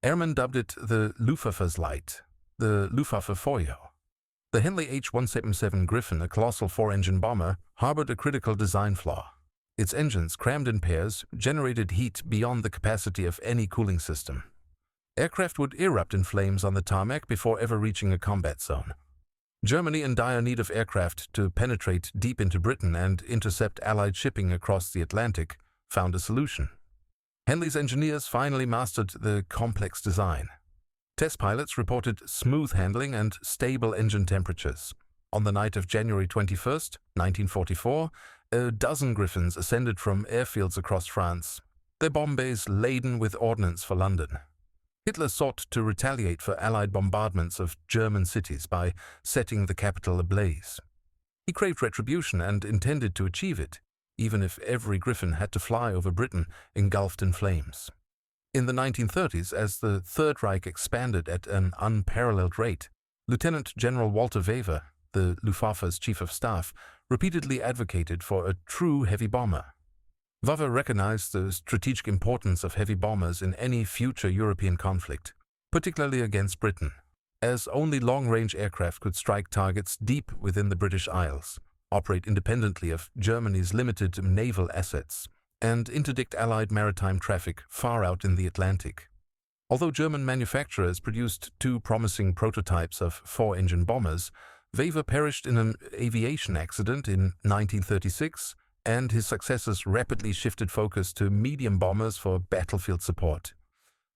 Airmen dubbed it the Luftwaffe's Light, the Luftwaffe Feuer. The Henley H-177 Griffin, a colossal 4-engine bomber, harbored a critical design flaw. Its engines, crammed in pairs, generated heat beyond the capacity of any cooling system. Aircraft would erupt in flames on the tarmac before ever reaching a combat zone. Germany, in dire need of aircraft to penetrate deep into Britain and intercept Allied shipping across the Atlantic, found a solution. Henley's engineers finally mastered the complex design. Test pilots reported smooth handling and stable engine temperatures. On the night of January 21, 1944, a dozen Griffins ascended from airfields across France, their bomb bays laden with ordnance for London. Hitler sought to retaliate for Allied bombardments of German cities by setting the capital ablaze. He craved retribution and intended to achieve it, even if every Griffin had to fly over Britain engulfed in flames. In the 1930s, as the Third Reich expanded at an unparalleled rate, Lieutenant General Walter Wever, the Luftwaffe's chief of staff, repeatedly advocated for a true heavy bomber. Wever recognized the strategic importance of heavy bombers in any future European conflict, particularly against Britain, as only long-range aircraft could strike targets deep within the British Isles, operate independently of Germany's limited naval assets, and interdict Allied maritime traffic far out in the Atlantic. Although German manufacturers produced two promising prototypes of 4-engine bombers, Wever perished in an aviation accident in 1936, and his successors rapidly shifted focus to medium bombers for battlefield support.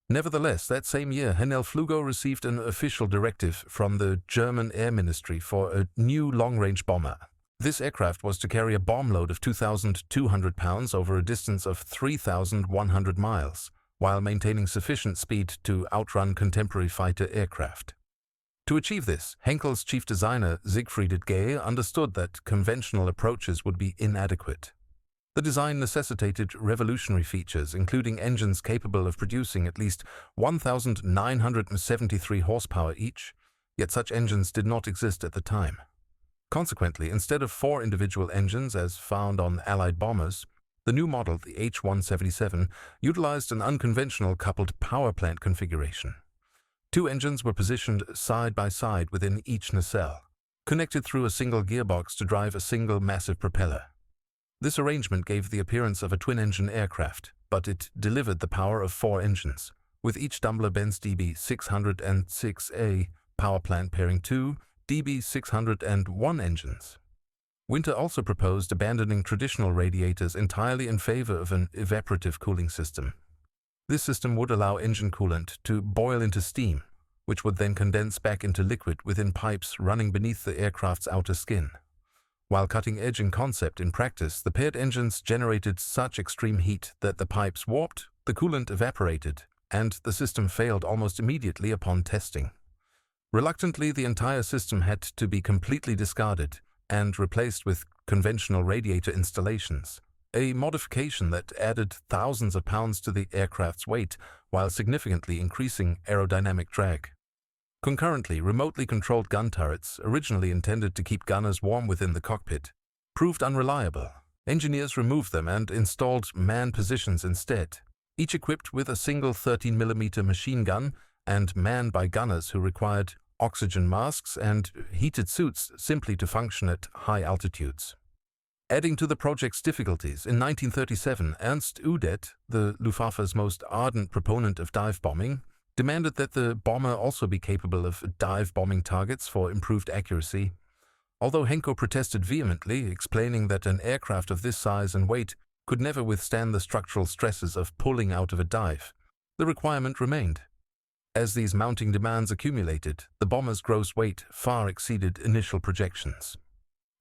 Nevertheless, that same year, Heinkel received an official directive from the German Air Ministry for a new long-range bomber. This aircraft was to carry a bomb load of 2,200 pounds over a distance of 3,100 miles, while maintaining sufficient speed to outrun contemporary fighter aircraft. To achieve this, Heinkel's chief designer, Siegfried Gay, understood that conventional approaches would be inadequate. The design necessitated revolutionary features, including engines capable of producing at least 1,973 horsepower each, yet such engines did not exist at the time. Consequently, instead of 4 individual engines as found on Allied bombers, the new model, the H-177, utilized an unconventional coupled power plant configuration. 2 engines were positioned side by side within each nacelle, connected through a single gearbox to drive a single massive propeller. This arrangement gave the appearance of a twin-engine aircraft, but it delivered the power of 4 engines, with each Daimler-Benz DB606A power plant pairing 2 DB601 engines. Winter also proposed abandoning traditional radiators entirely in favor of an evaporative cooling system. This system would allow engine coolant to boil into steam, which would then condense back into liquid within pipes running beneath the aircraft's outer skin. While cutting-edge in concept, in practice, the paired engines generated such extreme heat that the pipes warped, the coolant evaporated, and the system failed almost immediately upon testing. Reluctantly, the entire system had to be completely discarded and replaced with conventional radiator installations, a modification that added thousands of pounds to the aircraft's weight while significantly increasing aerodynamic drag. Concurrently, remotely controlled gun turrets, originally intended to keep gunners warm within the cockpit, proved unreliable. Engineers removed them and installed manned positions instead, each equipped with a single 13mm machine gun and manned by gunners who required oxygen masks and heated suits simply to function at high altitudes. Adding to the project's difficulties, in 1937, Ernst Udet, the Luftwaffe's most ardent proponent of dive bombing, demanded that the bomber also be capable of dive bombing targets for improved accuracy. Although Heinkel protested vehemently, explaining that an aircraft of this size and weight could never withstand the structural stresses of pulling out of a dive, the requirement remained. As these mounting demands accumulated, the bomber's gross weight far exceeded initial projections.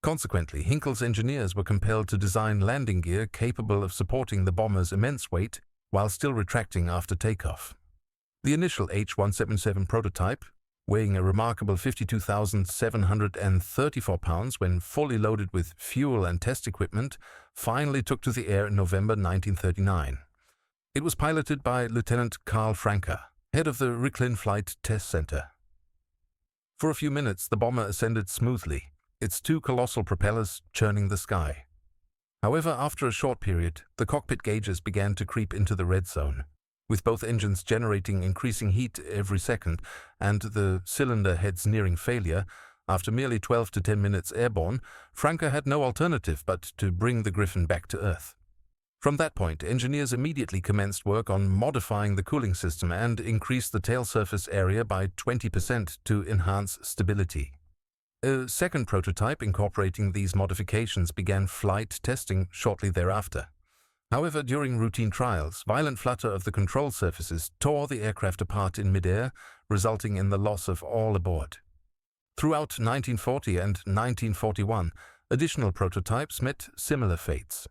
Consequently, Heinkel's engineers were compelled to design landing gear capable of supporting the bomber's immense weight while still retracting after takeoff. The initial H-177 prototype, weighing a remarkable 52,734 pounds when fully loaded with fuel and test equipment, finally took to the air in November 1939. It was piloted by Lieutenant Karl Franke, head of the Ricklin Flight Test Center. For a few minutes, the bomber ascended smoothly, its 2 colossal propellers churning the sky. However, after a short period, the cockpit gauges began to creep into the red zone. with both engines generating increasing heat every second and the cylinder heads nearing failure. After merely 12 to 10 minutes airborne, Franke had no alternative but to bring the Griffin back to Earth. From that point, engineers immediately commenced work on modifying the cooling system and increased the tail surface area by 20% to enhance stability. A second prototype incorporating these modifications began flight testing shortly thereafter. However, during routine trials, violent flutter of the control surfaces tore the aircraft apart in midair, resulting in the loss of all aboard. Throughout 1940 and 1941, additional prototypes met similar fates.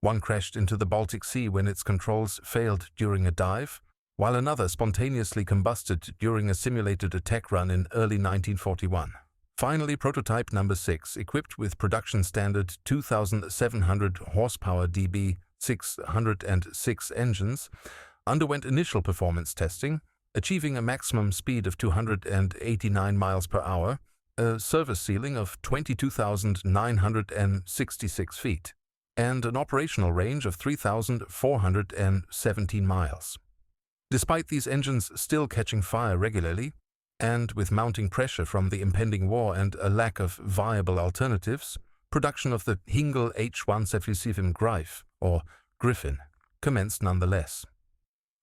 One crashed into the Baltic Sea when its controls failed during a dive, while another spontaneously combusted during a simulated attack run in early 1941. Finally, prototype number 6, equipped with production standard 2,700 horsepower DB 606 engines, underwent initial performance testing, achieving a maximum speed of 289 miles per hour, a service ceiling of 22,966 feet, and an operational range of 3,417 miles. Despite these engines still catching fire regularly, and with mounting pressure from the impending war and a lack of viable alternatives, production of the Heinkel H-177 Greif, or Griffin, commenced nonetheless.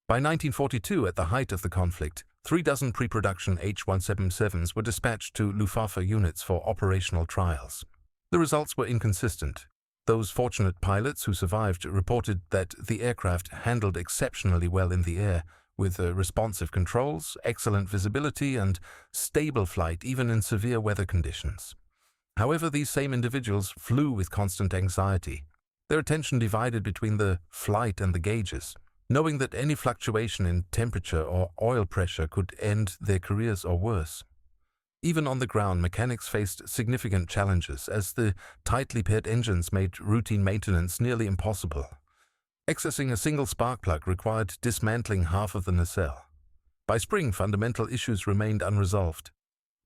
By 1942, at the height of the conflict, 3 dozen pre-production H-177s were dispatched to Luftwaffe units for operational trials. The results were inconsistent. Those fortunate pilots who survived reported that the aircraft handled exceptionally well in the air, with responsive controls, excellent visibility, and stable flight even in severe weather conditions. However, these same individuals flew with constant anxiety, their attention divided between the flight and the gauges, knowing that any fluctuation in temperature or oil pressure could end their careers or worse. Even on the ground, mechanics faced significant challenges as the tightly paired engines made routine maintenance nearly impossible. Accessing a single spark plug required dismantling half of the nacelle. By spring, fundamental issues remained unresolved.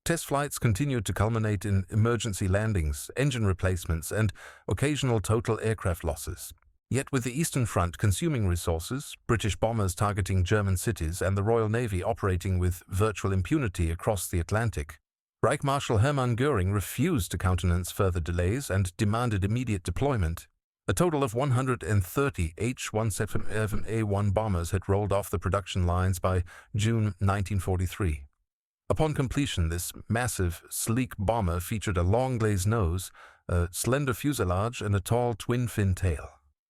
Test flights continued to culminate in emergency landings, engine replacements, and occasional total aircraft losses. Yet with the Eastern Front consuming resources, British bombers targeting German cities, and the Royal Navy operating with virtual impunity across the Atlantic, Reich Marshal Hermann Göring refused to countenance further delays and demanded immediate deployment. A total of 130 H-177A1 bombers had rolled off the production lines by June 1943. Upon completion, this massive, sleek bomber featured a long glazed nose, a slender fuselage, and a tall twin-fin tail.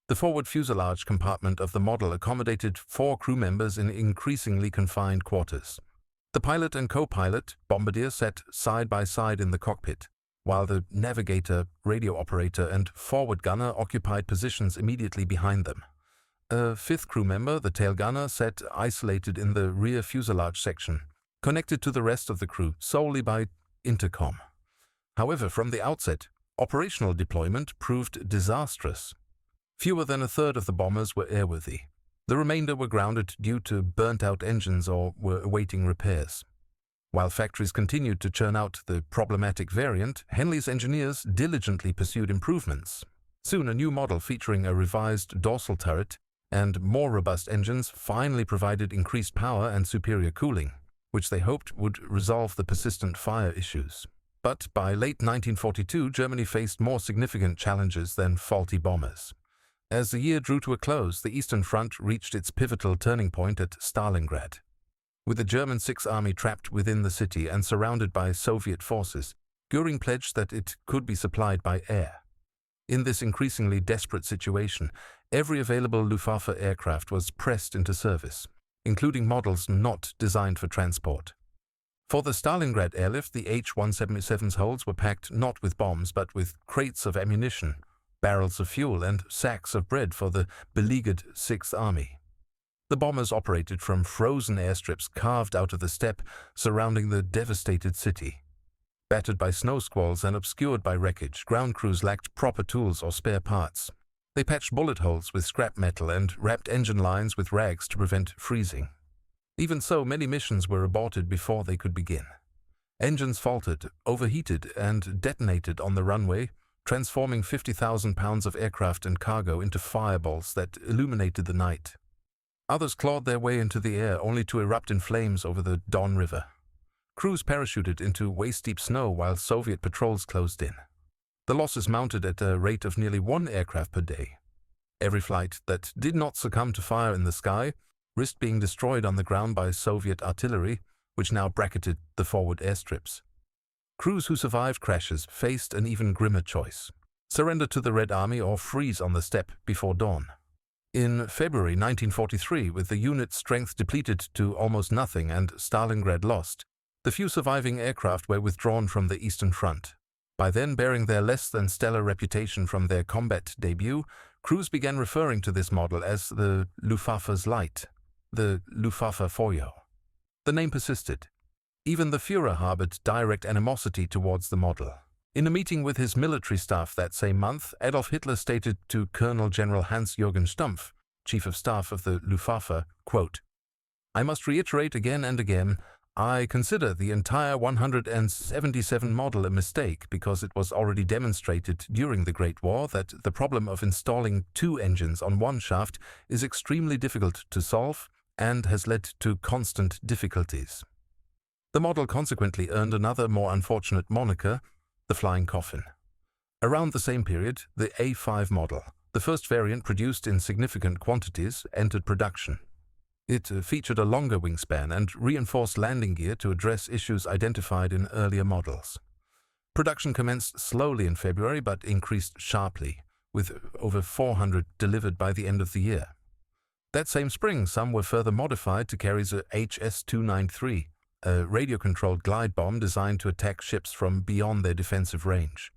The forward fuselage compartment of the model accommodated 4 crew members in increasingly confined quarters. The pilot and co-pilot, bombardier, sat side by side in the cockpit, while the navigator, radio operator, and forward gunner occupied positions immediately behind them. A 5th crew member, the tail gunner, sat isolated in the rear fuselage section, connected to the rest of the crew solely by intercom. However, from the outset, operational deployment proved disastrous. Fewer than a third of the bombers were airworthy. The remainder were grounded due to burnt-out engines or were awaiting repairs. While factories continued to churn out the problematic variant, Henley's engineers diligently pursued improvements. Soon, a new model featuring a revised dorsal turret and more robust engines finally provided increased power and superior cooling, which they hoped would resolve the persistent fire issues. But by late 1942, Germany faced more significant challenges than faulty bombers. As the year drew to a close, the Eastern Front reached its pivotal turning point at Stalingrad. With the German Sixth Army trapped within the city and surrounded by Soviet forces, Göring pledged that it could be supplied by air. In this increasingly desperate situation, every available Luftwaffe aircraft was pressed into service, including models not designed for transport. For the Stalingrad airlift, the H-177's holds were packed not with bombs but with crates of ammunition, barrels of fuel, and sacks of bread for the beleaguered Sixth Army. The bombers operated from frozen airstrips carved out of the steppe surrounding the devastated city. Battered by snow squalls and obscured by wreckage, ground crews lacked proper tools or spare parts. They patched bullet holes with scrap metal and wrapped engine lines with rags to prevent freezing. Even so, many missions were aborted before they could begin. Engines faltered, overheated, and detonated on the runway, transforming 50,000 pounds of aircraft and cargo into fireballs that illuminated the night. Others clawed their way into the air only to erupt in flames over the Don River. Crews parachuted into waist-deep snow while Soviet patrols closed in. The losses mounted at a rate of nearly 1 aircraft per day. Every flight that did not succumb to fire in the sky risked being destroyed on the ground by Soviet artillery, which now bracketed the forward airstrips. Crews who survived crashes faced an even grimmer choice: surrender to the Red Army or freeze on the steppe before dawn. In February 1943, with the unit's strength depleted to almost nothing and Stalingrad lost, the few surviving aircraft were withdrawn from the Eastern Front. By then bearing their less-than-stellar reputation from their combat debut, crews began referring to this model as the Luftwaffe's Light, the Luftwaffe Feuer. The name persisted. Even the Führer harbored direct animosity towards the model. In a meeting with his military staff that same month, Adolf Hitler stated to Colonel General Hans-Jürgen Stumpf, Chief of Staff of the Luftwaffe, quote, "I must reiterate again and again, I consider the entire 177 model a mistake because it was already demonstrated during the Great War that the problem of installing 2 engines on one shaft is extremely difficult to solve and has led to constant difficulties." The model consequently earned another more unfortunate moniker, the Flying Coffin. Around the same period, the A5 model, the first variant produced in significant quantities, entered production. It featured a longer wingspan and reinforced landing gear to address issues identified in earlier models. Production commenced slowly in February but increased sharply, with over 400 delivered by the end of the year. That same spring, some were further modified to carry the HS-293, a radio-controlled glide bomb designed to attack ships from beyond their defensive range.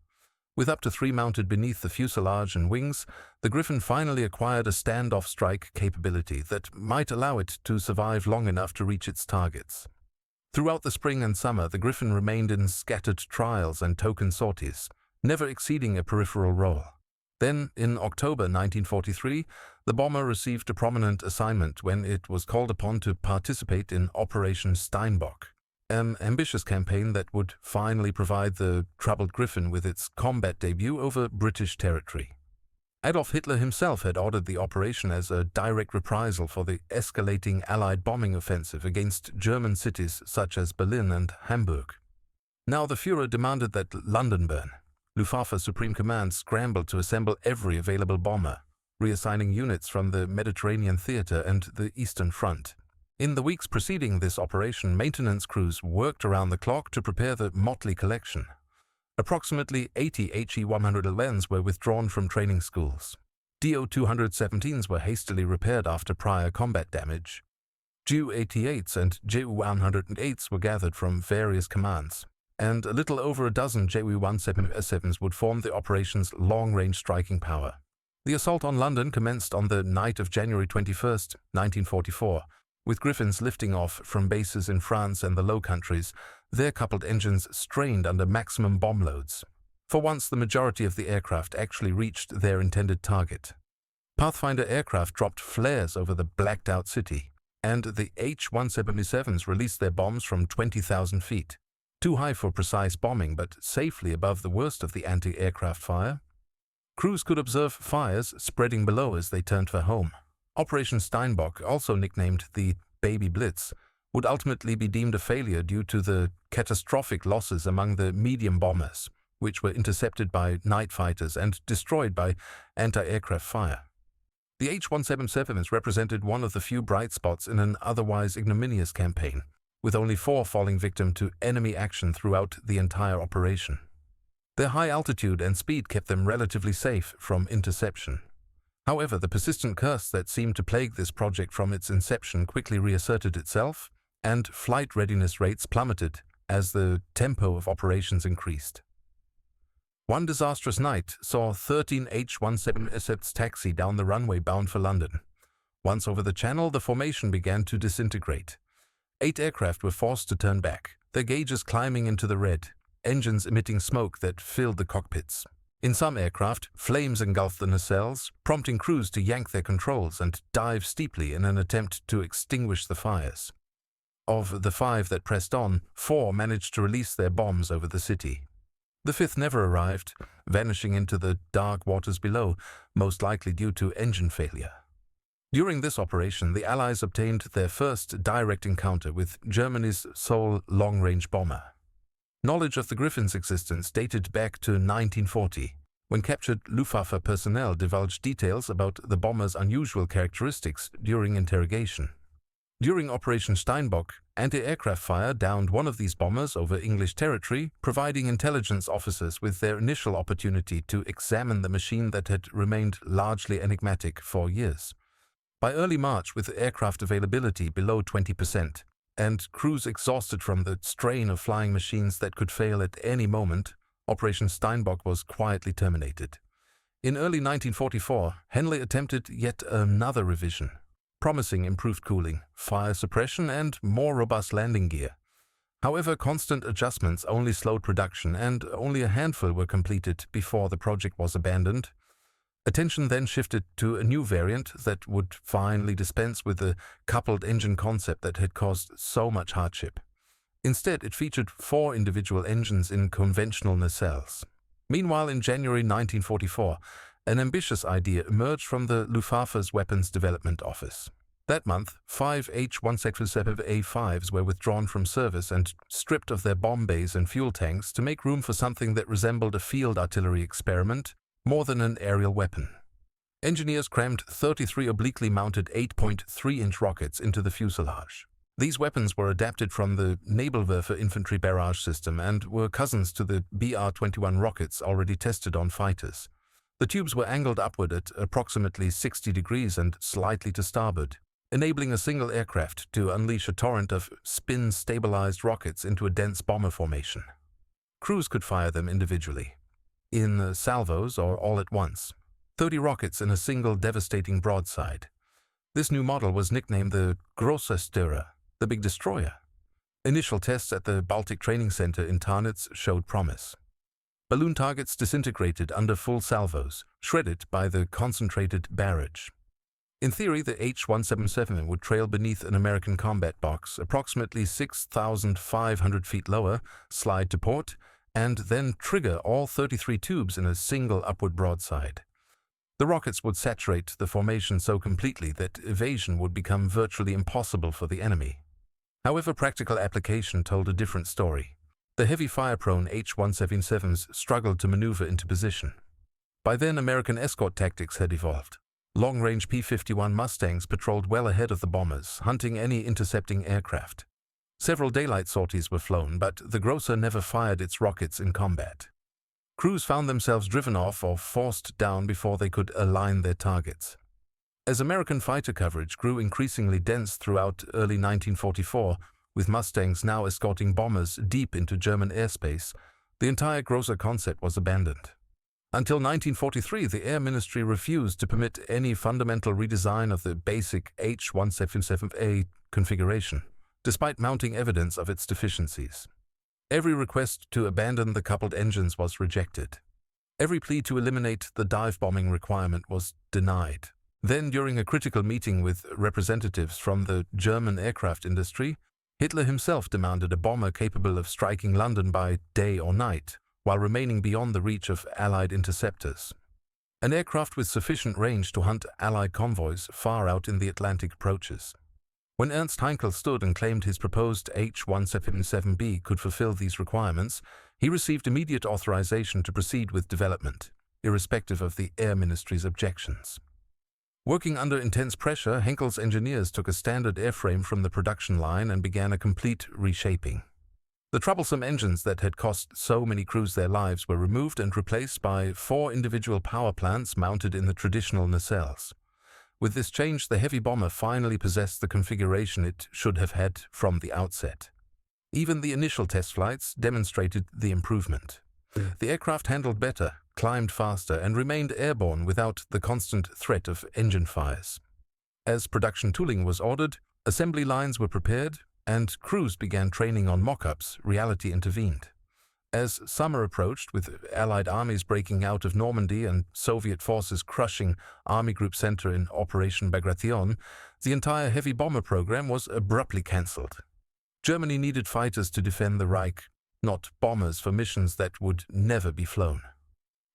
With up to 3 mounted beneath the fuselage and wings, the Griffin finally acquired a standoff strike capability that might allow it to survive long enough to reach its targets. Throughout the spring and summer, the Griffin remained in scattered trials and token sorties, never exceeding a peripheral role. Then, in October 1943, the bomber received a prominent assignment when it was called upon to participate in Operation Steinbock, an ambitious campaign that would finally provide the troubled Griffin with its combat debut over British territory. Adolf Hitler himself had ordered the operation as a direct reprisal for the escalating Allied bombing offensive against German cities such as Berlin and Hamburg. Now the Führer demanded that London burn. Luftwaffe Supreme Command scrambled to assemble every available bomber, reassigning units from the Mediterranean Theater and the Eastern Front. In the weeks preceding this operation, maintenance crews worked around the clock to prepare the motley collection. Approximately 80 HE-111s were withdrawn from training schools. DO-217s were hastily repaired after prior combat damage. Ju-88s and Ju-108s were gathered from various commands, and a little over a dozen Ju-177s would form the operation's long-range striking power. The assault on London commenced on the night of January 21, 1944, with Griffins lifting off from bases in France and the Low Countries, their coupled engines strained under maximum bomb loads. For once, the majority of the aircraft actually reached their intended target. Pathfinder aircraft dropped flares over the blacked-out city, and the H-177s released their bombs from 20,000 feet. Too high for precise bombing, but safely above the worst of the anti-aircraft fire. Crews could observe fires spreading below as they turned for home. Operation Steinbock, also nicknamed the Baby Blitz, would ultimately be deemed a failure due to the catastrophic losses among the medium bombers, which were intercepted by night fighters and destroyed by anti-aircraft fire. The H-177s represented one of the few bright spots in an otherwise ignominious campaign, with only 4 falling victim to enemy action throughout the entire operation. Their high altitude and speed kept them relatively safe from interception. However, the persistent curse that seemed to plague this project from its inception quickly reasserted itself, and flight readiness rates plummeted as the tempo of operations increased. One disastrous night saw 13 H-177s taxi down the runway bound for London. Once over the channel, the formation began to disintegrate. 8 aircraft were forced to turn back, their gauges climbing into the red, engines emitting smoke that filled the cockpits. In some aircraft, flames engulfed the nacelles, prompting crews to yank their controls and dive steeply in an attempt to extinguish the fires. Of the 5 that pressed on, 4 managed to release their bombs over the city. The 5th never arrived, vanishing into the dark waters below, most likely due to engine failure. During this operation, the Allies obtained their first direct encounter with Germany's sole long-range bomber. Knowledge of the Griffin's existence dated back to 1940, when captured Luftwaffe personnel divulged details about the bomber's unusual characteristics during interrogation. During Operation Steinbock, anti-aircraft fire downed one of these bombers over English territory, providing intelligence officers with their initial opportunity to examine the machine that had remained largely enigmatic for years. By early March, with aircraft availability below 20%, and crews exhausted from the strain of flying machines that could fail at any moment, Operation Steinbock was quietly terminated. In early 1944, Henle attempted yet another revision, promising improved cooling, fire suppression, and more robust landing gear. However, constant adjustments only slowed production, and only a handful were completed before the project was abandoned. Attention then shifted to a new variant that would finally dispense with the coupled engine concept that had caused so much hardship. Instead, it featured 4 individual engines in conventional nacelles. Meanwhile, in January 1944, an ambitious idea emerged from the Luftwaffe's Weapons Development Office. That month, 5 H-177A5s were withdrawn from service and stripped of their bomb bays and fuel tanks to make room for something that resembled a field artillery experiment more than an aerial weapon. Engineers crammed 33 obliquely mounted 8.3-inch rockets into the fuselage. These weapons were adapted from the Nebelwerfer infantry barrage system and were cousins to the BR-21 rockets already tested on fighters. The tubes were angled upward at approximately 60 degrees and slightly to starboard, enabling a single aircraft to unleash a torrent of spin-stabilized rockets into a dense bomber formation. Crews could fire them individually, in salvos or all at once. 30 rockets in a single devastating broadside. This new model was nicknamed the Große Störer, the Big Destroyer. Initial tests at the Baltic Training Center in Tarnitz showed promise. Balloon targets disintegrated under full salvos, shredded by the concentrated barrage. In theory, the H-177 would trail beneath an American combat box, approximately 6,500 feet lower, slide to port, and then trigger all 33 tubes in a single upward broadside. The rockets would saturate the formation so completely that evasion would become virtually impossible for the enemy. However, practical application told a different story. The heavy fire-prone H-177s struggled to maneuver into position. By then, American escort tactics had evolved. Long-range P-51 Mustangs patrolled well ahead of the bombers, hunting any intercepting aircraft. Several daylight sorties were flown, but the Große never fired its rockets in combat. Crews found themselves driven off or forced down before they could align their targets. As American fighter coverage grew increasingly dense throughout early 1944, with Mustangs now escorting bombers deep into German airspace, the entire Große concept was abandoned. Until 1943, the Air Ministry refused to permit any fundamental redesign of the basic H-177A configuration, despite mounting evidence of its deficiencies. Every request to abandon the coupled engines was rejected. Every plea to eliminate the dive bombing requirement was denied. Then, during a critical meeting with representatives from the German aircraft industry, Hitler himself demanded a bomber capable of striking London by day or night, while remaining beyond the reach of Allied interceptors. An aircraft with sufficient range to hunt Allied convoys far out in the Atlantic approaches. When Ernst Heinkel stood and claimed his proposed H-177B could fulfill these requirements, he received immediate authorization to proceed with development, irrespective of the Air Ministry's objections. Working under intense pressure, Henkel's engineers took a standard airframe from the production line and began a complete reshaping. The troublesome engines that had cost so many crews their lives were removed and replaced by 4 individual power plants mounted in the traditional nacelles. With this change, the heavy bomber finally possessed the configuration it should have had from the outset. Even the initial test flights demonstrated the improvement. The aircraft handled better, climbed faster, and remained airborne without the constant threat of engine fires. As production tooling was ordered, assembly lines were prepared, and crews began training on mock-ups. Reality intervened. As summer approached, with Allied armies breaking out of Normandy and Soviet forces crushing Army Group Center in Operation Bagration, the entire heavy bomber program was abruptly cancelled. Germany needed fighters to defend the Reich, not bombers for missions that would never be flown.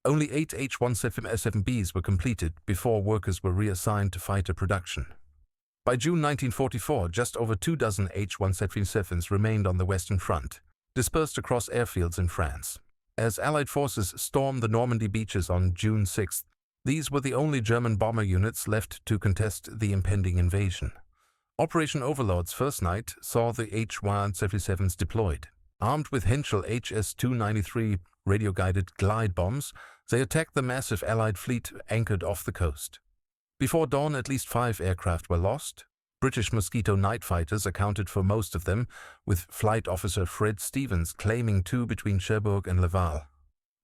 Only 8 H-177Bs were completed before workers were reassigned to fighter production. By June 1944, just over 24 H-177s remained on the Western Front, dispersed across airfields in France. As Allied forces stormed the Normandy beaches on June 6, these were the only German bomber units left to contest the impending invasion. Operation Overlord's first night saw the H-177s deployed. Armed with Heinkel HS-293 radio-guided glide bombs, they attacked the massive Allied fleet anchored off the coast. Before dawn, at least 5 aircraft were lost. British Mosquito night fighters accounted for most of them, with Flight Officer Fred Stevens claiming 2 between Cherbourg and Laval.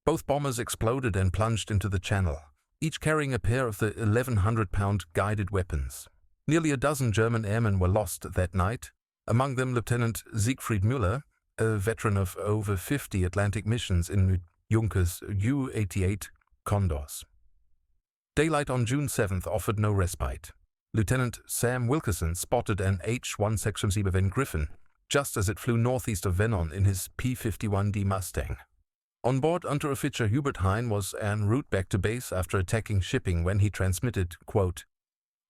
Both bombers exploded and plunged into the Channel, each carrying a pair of the 1,100-pound guided weapons. Nearly a dozen German airmen were lost that night, among them Lieutenant Siegfried Müller, a veteran of over 50 Atlantic missions in Junkers U-88 Condors. Daylight on June 7th offered no respite. Lieutenant Sam Wilkerson spotted an H-177 Griffin just as it flew northeast of Venon in his P-51D Mustang. On board, Unteroffizier Hubert Hein was en route back to base after attacking shipping when he transmitted, quote,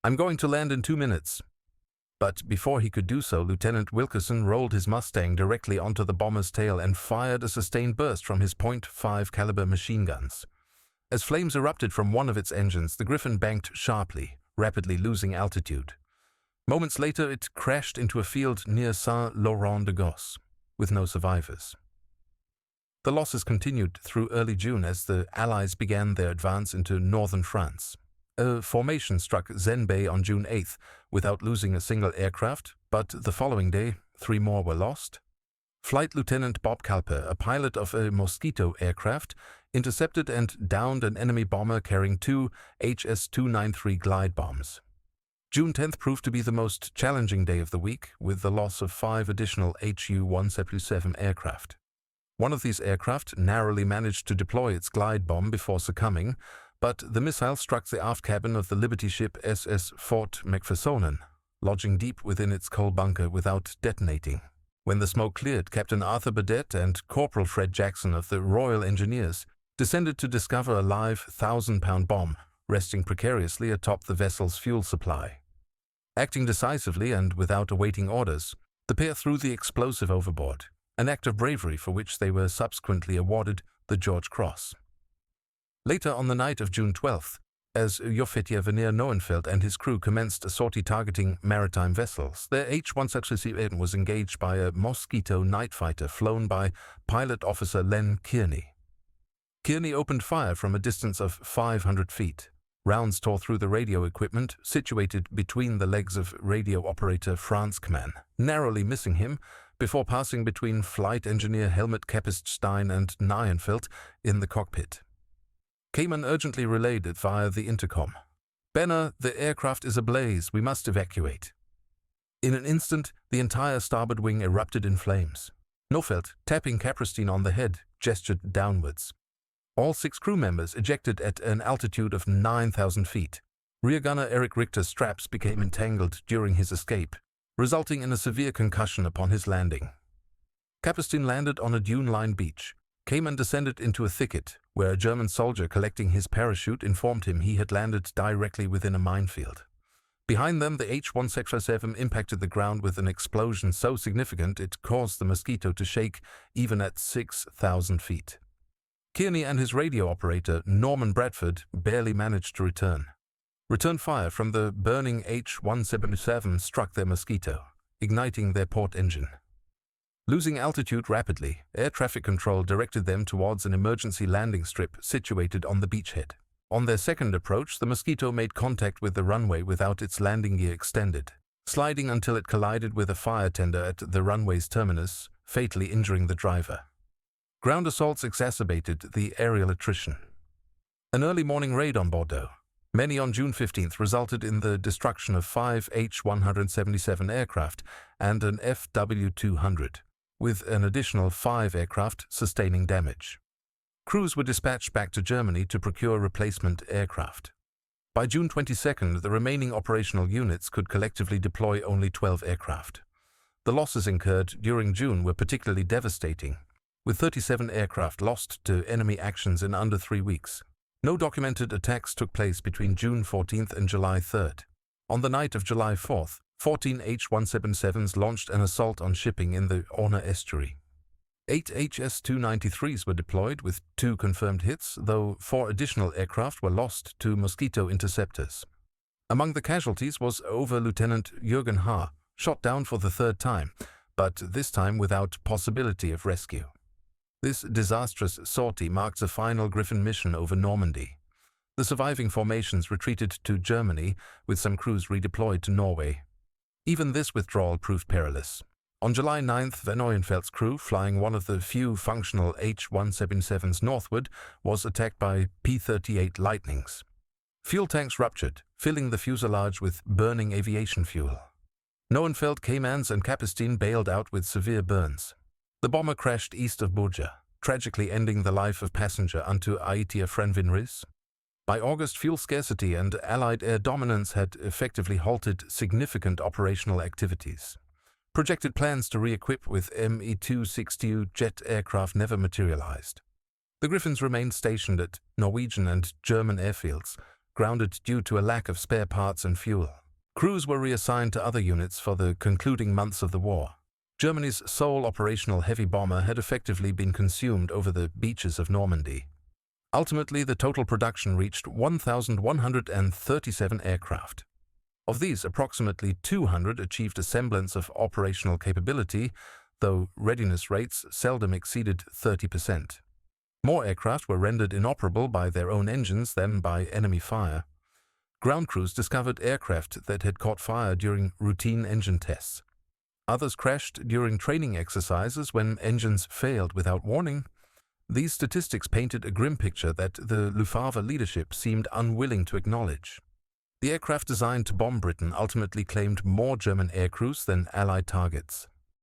"I'm going to land in 2 minutes." But before he could do so, Lieutenant Wilkerson rolled his Mustang directly onto the bomber's tail and fired a sustained burst from his .5 caliber machine guns. As flames erupted from one of its engines, the Griffin banked sharply, rapidly losing altitude. Moments later, it crashed into a field near Saint-Laurent-de-Gosse, with no survivors. The losses continued through early June as the Allies began their advance into northern France. A formation struck Zen Bay on June 8th without losing a single aircraft, but the following day, 3 more were lost. Flight Lieutenant Bob Kalper, a pilot of a Mosquito aircraft, intercepted and downed an enemy bomber carrying 2 HS-293 glide bombs. June 10th proved to be the most challenging day of the week, with the loss of 5 additional HU-177 aircraft. One of these aircraft narrowly managed to deploy its glide bomb before succumbing, but the missile struck the aft cabin of the Liberty ship SS Fort McPhersonen, lodging deep within its coal bunker without detonating. When the smoke cleared, Captain Arthur Burdett and Corporal Fred Jackson of the Royal Engineers descended to discover a live 1,000-pound bomb resting precariously atop the vessel's fuel supply. Acting decisively and without awaiting orders, the pair threw the explosive overboard, an act of bravery for which they were subsequently awarded the George Cross. Later on the night of June 12th, as Jofetier Verneer Noenfeld and his crew commenced a sortie targeting maritime vessels, their H-177 was engaged by a Mosquito night fighter flown by Pilot Officer Len Kearney. Kearney opened fire from a distance of 500 feet. Rounds tore through the radio equipment situated between the legs of radio operator Franskmann, narrowly missing him before passing between flight engineer Helmut Keppestein and Noenfeld in the cockpit. Kamen urgently relayed it via the intercom. "Benner, the aircraft is ablaze. We must evacuate." In an instant, the entire starboard wing erupted in flames. Nofeld, tapping Keppestein on the head, gestured downwards. All 6 crew members ejected at an altitude of 9,000 feet. Rear gunner Eric Richter's straps became entangled during his escape, resulting in a severe concussion upon his landing. Keppestein landed on a dune-lined beach. Kamen descended into a thicket, where a German soldier collecting his parachute informed him he had landed directly within a minefield. Behind them, the H-177 impacted the ground with an explosion so significant it caused the Mosquito to shake even at 6,000 feet. Kearney and his radio operator, Norman Bradford, barely managed to return. Return fire from the burning H-177 struck their Mosquito, igniting their port engine. Losing altitude rapidly, air traffic control directed them towards an emergency landing strip situated on the beachhead. On their second approach, the Mosquito made contact with the runway without its landing gear extended, sliding until it collided with a fire tender at the runway's terminus, fatally injuring the driver. Ground assaults exacerbated the aerial attrition. An early morning raid on Bordeaux, many on June 15th, resulted in the destruction of 5 H-177 aircraft and an FW-200, with an additional 5 aircraft sustaining damage. Crews were dispatched back to Germany to procure replacement aircraft. By June 22nd, the remaining operational units could collectively deploy only 12 aircraft. The losses incurred during June were particularly devastating. with 37 aircraft lost to enemy actions in under 3 weeks. No documented attacks took place between June 14th and July 3rd. On the night of July 4th, 14 H-177s launched an assault on shipping in the Orne estuary. 8 HS-293s were deployed with 2 confirmed hits, though 4 additional aircraft were lost to Mosquito interceptors. Among the casualties was Over-Lieutenant Jürgen H., shot down for the 3rd time, but this time without possibility of rescue. This disastrous sortie marked the final Griffin mission over Normandy. The surviving formations retreated to Germany, with some crews redeployed to Norway. Even this withdrawal proved perilous. On July 9th, Van Neuenfeld's crew, flying one of the few functional H-177s northward, was attacked by P-38 Lightnings. Fuel tanks ruptured, filling the fuselage with burning aviation fuel. Neuenfeld, Caymans and Capistine bailed out with severe burns. The bomber crashed east of Burja, tragically ending the life of passenger Antu Aitia Frenvinris. By August, fuel scarcity and Allied air dominance had effectively halted significant operational activities. Projected plans to re-equip with Me-260 jet aircraft never materialized. The Griffins remained stationed at Norwegian and German airfields, grounded due to a lack of spare parts and fuel. Crews were reassigned to other units for the concluding months of the war. Germany's sole operational heavy bomber had effectively been consumed over the beaches of Normandy. Ultimately, the total production reached 1,137 aircraft. Of these, approximately 200 achieved a semblance of operational capability, though readiness rates seldom exceeded 30%. More aircraft were rendered inoperable by their own engines than by enemy fire. Ground crews discovered aircraft that had caught fire during routine engine tests. Others crashed during training exercises when engines failed without warning. These statistics painted a grim picture that the Luftwaffe leadership seemed unwilling to acknowledge. The aircraft designed to bomb Britain ultimately claimed more German aircrews than Allied targets.